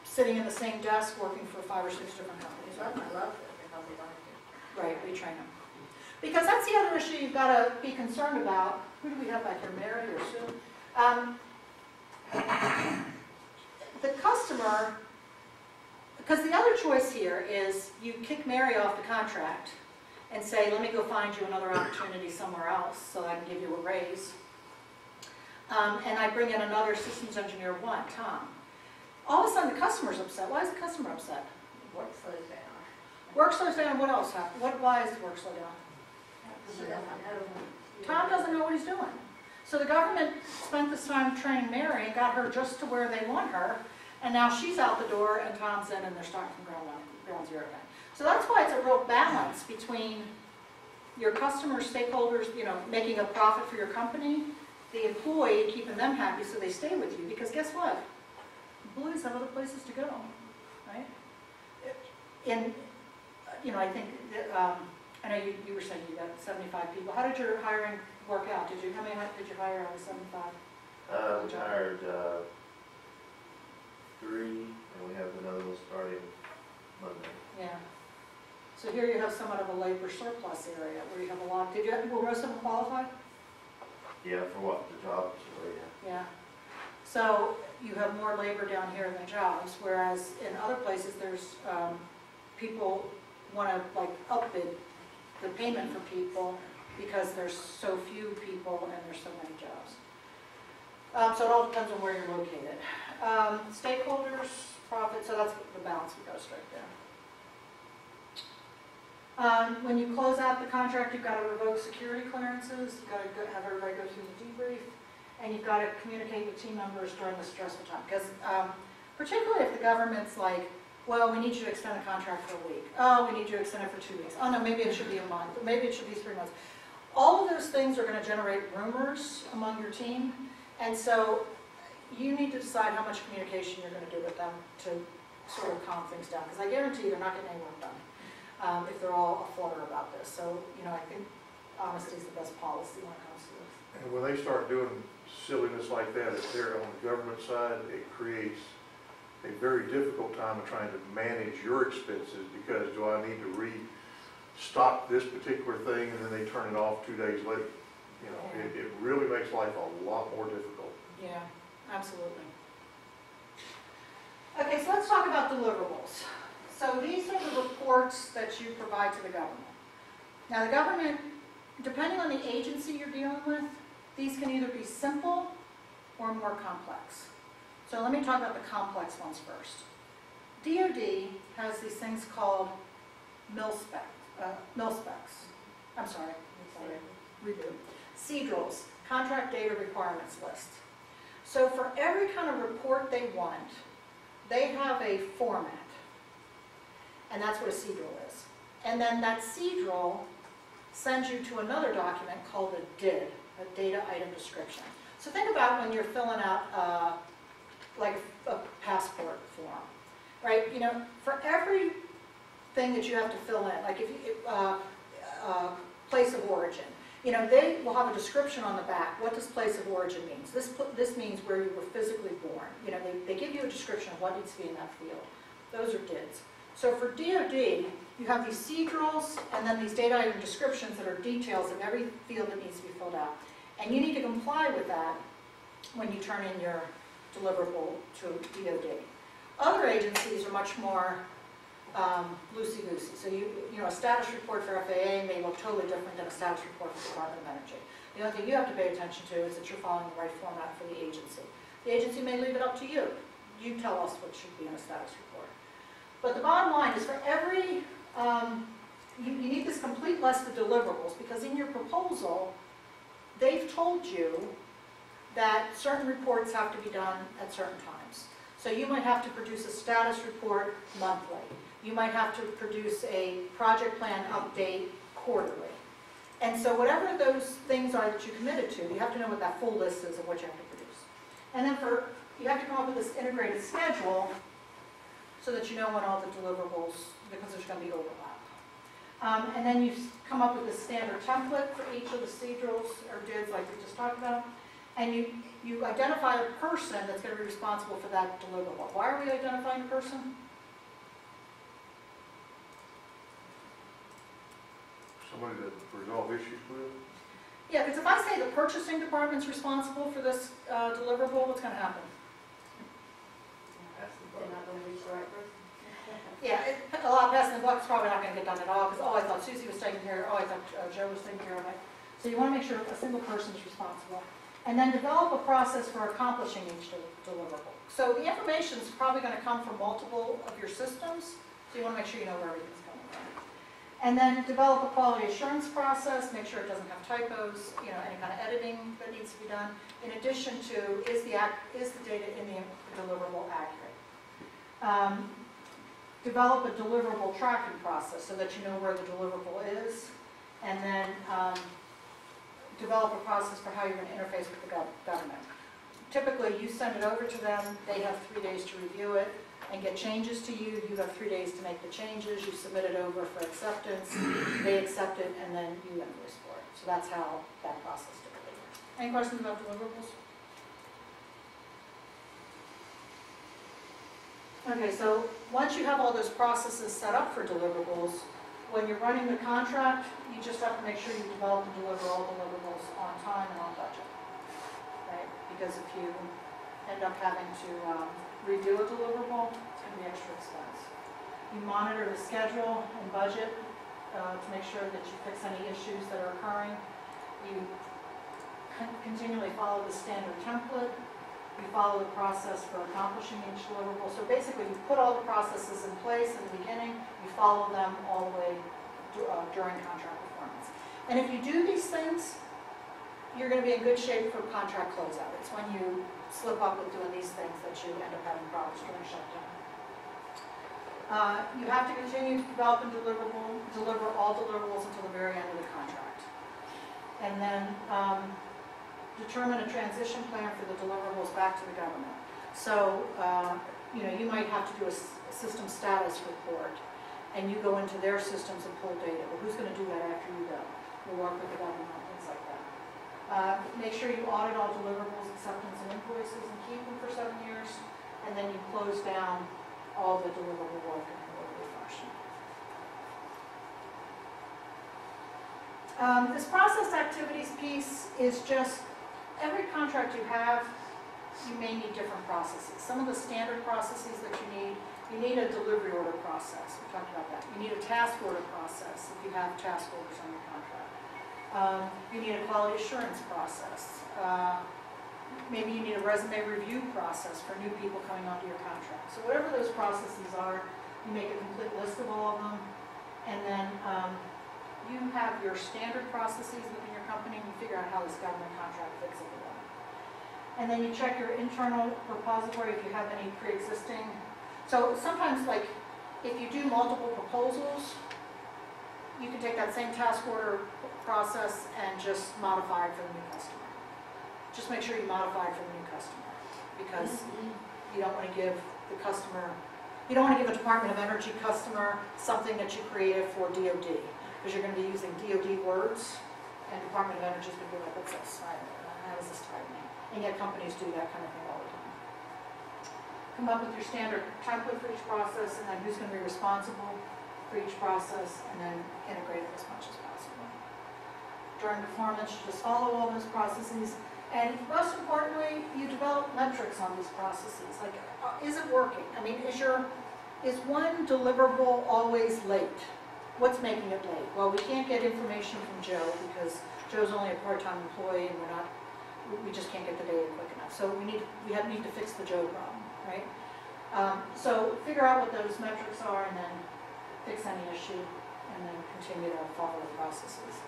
sitting in the same desk working for 5 or 6 different companies. I love it because they like it. Right, we train them. Because that's the other issue you've got to be concerned about. Who do we have back here, Mary or Sue? The customer, because the other choice here is you kick Mary off the contract and say, let me go find you another opportunity somewhere else so I can give you a raise. And I bring in another systems engineer 1, Tom. All of a sudden the customer's upset. Why is the customer upset? Work slows down. Work slows down, what else happened? Why is the work slow down? Tom doesn't know what he's doing. So the government spent this time training Mary and got her just to where they want her, and now she's out the door and Tom's in and they're starting from ground zero again. So that's why it's a real balance between your customers, stakeholders, making a profit for your company, the employee, keeping them happy so they stay with you, because guess what? Employees have other places to go, right? I think that, I know you were saying you got 75 people. How did your hiring work out? How many did you hire out of 75? We hired 3, and we have another one starting Monday. Yeah. So here you have somewhat of a labor surplus area where you have a lot. Were most of them qualified? Yeah, for what? The jobs? Yeah. So you have more labor down here than jobs, whereas in other places there's people want to upbid the payment for people because there's so few people and there's so many jobs. So it all depends on where you're located. Stakeholders, profit, so that's the balance we got to strike there. When you close out the contract, you've got to revoke security clearances, you've got to have everybody go through the debrief, and you've got to communicate with team members during the stressful time. Because particularly if the government's like, well, we need you to extend the contract for a week. Oh, we need you to extend it for 2 weeks. Oh no, maybe it should be a month. Maybe it should be 3 months. All of those things are going to generate rumors among your team. And so you need to decide how much communication you're going to do with them to sort of calm things down. Because I guarantee they're not getting any work done if they're all aflutter about this. So, I think honesty is the best policy when it comes to this. And when they start doing silliness like that, if they're on the government side, it creates a very difficult time of trying to manage your expenses, because do I need to restock this particular thing and then they turn it off 2 days later? It really makes life a lot more difficult. Yeah, absolutely. Okay, so let's talk about deliverables. So these are the reports that you provide to the government. Now the government, depending on the agency you're dealing with, these can either be simple or more complex. So let me talk about the complex ones first. DoD has these things called mil-specs. Redo. CDRLs, Contract Data Requirements List. So for every kind of report they want, they have a format. And that's what a CDRL is. And then that CDRL sends you to another document called a DID, a Data Item Description. So think about when you're filling out like a passport form, right? For every thing that you have to fill in, like if you, place of origin, they will have a description on the back. What does place of origin mean? This means where you were physically born. They give you a description of what needs to be in that field. Those are DIDs. So for DoD, you have these CDRLs and then these data item descriptions that are details of every field that needs to be filled out. And you need to comply with that when you turn in your deliverable to DoD. Other agencies are much more loosey-goosey. So a status report for FAA may look totally different than a status report for the Department of Energy. The only thing you have to pay attention to is that you're following the right format for the agency. The agency may leave it up to you. You tell us what should be in a status report. But the bottom line is for every, you need this complete list of deliverables, because in your proposal, they've told you that certain reports have to be done at certain times. So you might have to produce a status report monthly. You might have to produce a project plan update quarterly. And so whatever those things are that you committed to, you have to know what that full list is of what you have to produce. And then you have to come up with this integrated schedule so that you know when all the deliverables, because there's going to be overlap. And then you come up with a standard template for each of the CDRLs or DIDs like we just talked about. And you identify a person that's going to be responsible for that deliverable. Why are we identifying a person? Somebody to resolve issues with? Yeah, because if I say the purchasing department's responsible for this deliverable, what's going to happen? That's the They're bug. not gonna reach the right person. Yeah, a lot of passing the buck's probably not going to get done at all, because, oh, I thought Susie was taking care of it, oh, I thought Joe was taking care of it. So you want to make sure a single person is responsible. And then develop a process for accomplishing each deliverable. So the information is probably going to come from multiple of your systems, so you want to make sure you know where everything's coming from. And then develop a quality assurance process, make sure it doesn't have typos, any kind of editing that needs to be done. In addition to, is the data in the deliverable accurate? Develop a deliverable tracking process so that you know where the deliverable is. And then develop a process for how you're going to interface with the government. Typically, you send it over to them, they have 3 days to review it and get changes to you. You have 3 days to make the changes, you submit it over for acceptance, they accept it, and then you invoice for it. So that's how that process typically works. Any questions about deliverables? Okay, so once you have all those processes set up for deliverables, when you're running the contract, you just have to make sure you develop and deliver all deliverables on time and on budget, right? Because if you end up having to redo a deliverable, it's going to be extra expense. You monitor the schedule and budget to make sure that you fix any issues that are occurring. You continually follow the standard template. You follow the process for accomplishing each deliverable. So basically, you put all the processes in place in the beginning, you follow them all the way during contract performance. And if you do these things, you're going to be in good shape for contract closeout. It's when you slip up with doing these things that you end up having problems during shutdown. You have to continue to develop and deliver all deliverables until the very end of the contract. And then determine a transition plan for the deliverables back to the government. So, you might have to do a system status report, and you go into their systems and pull data. Well, who's going to do that after you go? We'll work with the government, things like that. Make sure you audit all deliverables, acceptance, and invoices, and keep them for 7 years, and then you close down all the deliverable work in an orderly fashion. This process activities piece is just every contract you have, you may need different processes. Some of the standard processes that you need a delivery order process. We talked about that. You need a task order process if you have task orders on your contract. You need a quality assurance process. Maybe you need a resume review process for new people coming onto your contract. So whatever those processes are, you make a complete list of all of them, and then you have your standard processes within your company, and you figure out how this government contract fits into them. And then you check your internal repository if you have any pre-existing. So sometimes, like, if you do multiple proposals, you can take that same task order process and just modify it for the new customer. Just make sure you modify it for the new customer, because you don't want to give the customer, you don't want to give a Department of Energy customer something that you created for DOD, because you're going to be using DOD words, and Department of Energy is going to be like, what's this? How does this tie me? And yet companies do that kind of thing all the time. Come up with your standard template for each process, and then who's going to be responsible for each process, and then integrate it as much as possible. During performance, you just follow all those processes, and most importantly, you develop metrics on these processes. Like, is it working? I mean, is one deliverable always late? What's making it late? Well, we can't get information from Joe because Joe's only a part-time employee, and we just can't get the data quick enough. So we need to fix the Joe problem, right? So figure out what those metrics are, and then fix any issue, and then continue to follow the processes.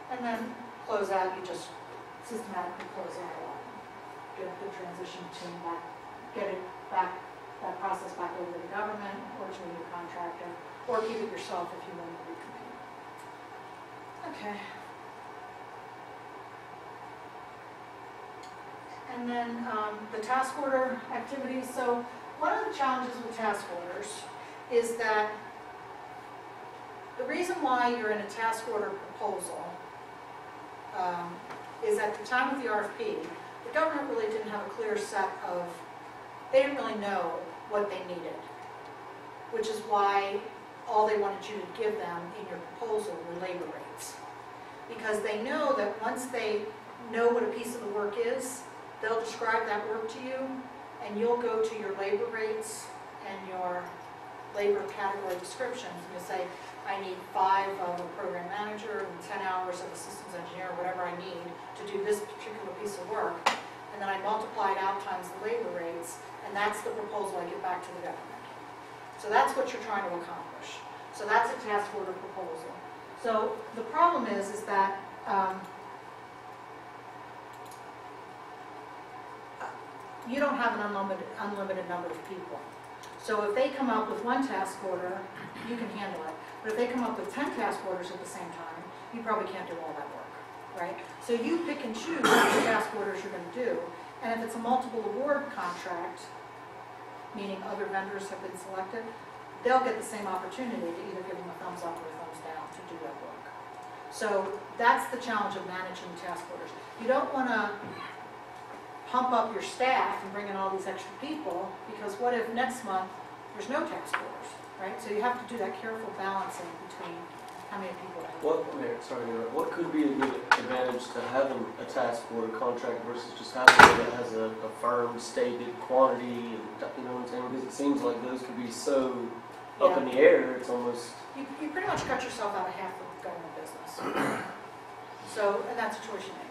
And then close out, you just systematically close out a lot. Get a good transition team back, get it back, that process back over to the government or to a new contractor, or keep it yourself if you want to recompete. Okay. And then the task order activities. So one of the challenges with task orders is that the reason why you're in a task order proposal is at the time of the RFP, the government really didn't have a clear set of, they didn't really know what they needed, which is why all they wanted you to give them in your proposal were labor rates. Because they know that once they know what a piece of the work is, they'll describe that work to you, and you'll go to your labor rates and your labor category descriptions, and you'll say, I need 5 of a program manager and 10 hours of a systems engineer, whatever I need to do this particular piece of work. And then I multiply it out times the labor rates, and that's the proposal I give back to the government. So that's what you're trying to accomplish. So that's a task order proposal. So the problem is that you don't have an unlimited number of people. So if they come up with 1 task order, you can handle it. But if they come up with 10 task orders at the same time, you probably can't do all that work, right? So you pick and choose which task orders you're going to do. And if it's a multiple award contract, meaning other vendors have been selected, they'll get the same opportunity to either give them a thumbs up or a thumbs down to do that work. So that's the challenge of managing task orders. You don't want to pump up your staff and bring in all these extra people, because what if next month there's no task orders, right? So you have to do that careful balancing between how many people. What could be a good advantage to having a task order contract versus just having one that has a firm stated quantity, and you know what I'm saying? Because it seems like those could be so up in the air, it's almost... You pretty much cut yourself out of half of government business. So, and that's a choice you make.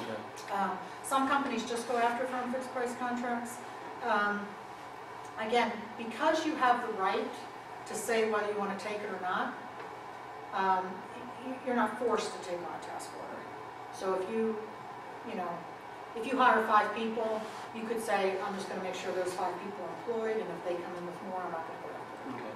Okay. Some companies just go after firm fixed price contracts. Again, because you have the right to say whether you want to take it or not, you're not forced to take on a task order. So if you hire 5 people, you could say, I'm just going to make sure those 5 people are employed, and if they come in with more, I'm not going to go after them. Okay.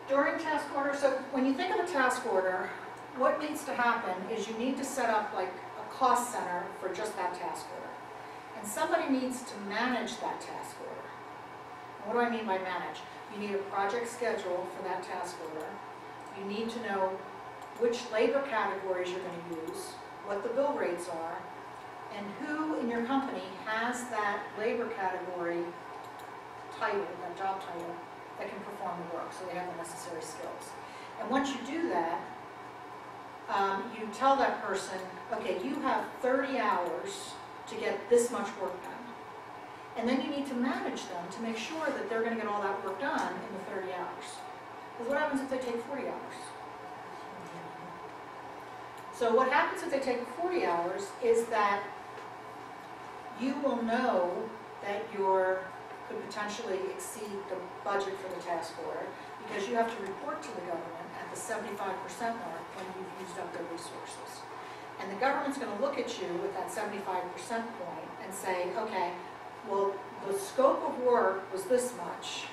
During task order, so when you think of a task order, what needs to happen is you need to set up like a cost center for just that task order. And somebody needs to manage that task order. And what do I mean by manage? You need a project schedule for that task order. You need to know which labor categories you're going to use, what the bill rates are, and who in your company has that labor category title, that job title, that can perform the work, so they have the necessary skills. And once you do that, you tell that person, okay, you have 30 hours to get this much work done. And then you need to manage them to make sure that they're going to get all that work done in the 30 hours. Because what happens if they take 40 hours? So what happens if they take 40 hours is that you will know that you could potentially exceed the budget for the task order, because you have to report to the government at the 75% mark when you've used up their resources. And the government's going to look at you with that 75% point and say, okay, well, the scope of work was this much,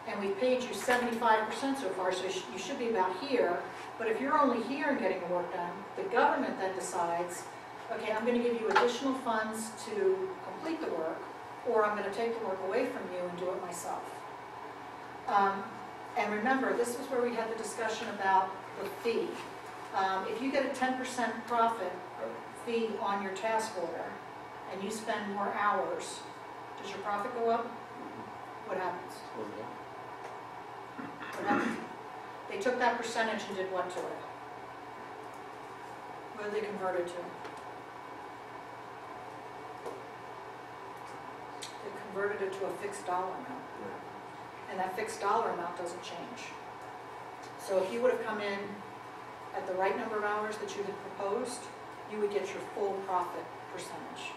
and we paid you 75% so far, so you should be about here. But if you're only here and getting the work done, the government then decides, okay, I'm going to give you additional funds to complete the work, or I'm going to take the work away from you and do it myself. And remember, this is where we had the discussion about the fee. If you get a 10% profit fee on your task order, and you spend more hours, does your profit go up? What happens? What happens? They took that percentage and did what to it? What did they convert it to? They converted it to a fixed dollar amount. And that fixed dollar amount doesn't change. So if you would have come in at the right number of hours that you had proposed, you would get your full profit percentage.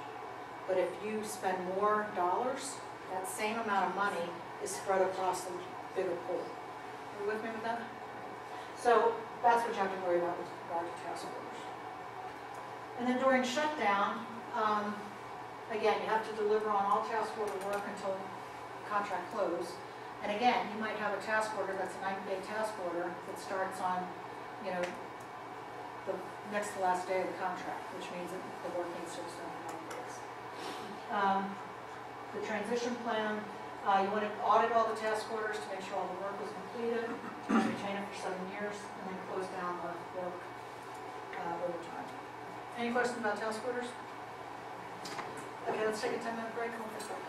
But if you spend more dollars, that same amount of money is spread across a bigger pool. Are you with me with that? So that's what you have to worry about with regard to task orders. And then during shutdown, again, you have to deliver on all task order work until the contract closes. And again, you might have a task order that's a 90-day task order that starts on, the next to last day of the contract, which means that the work needs to extend for 90 days. The transition plan, you want to audit all the task orders to make sure all the work was completed, retain it for 7 years, and then close down the work overtime. Any questions about task orders? Okay, let's take a 10-minute break. We'll get started.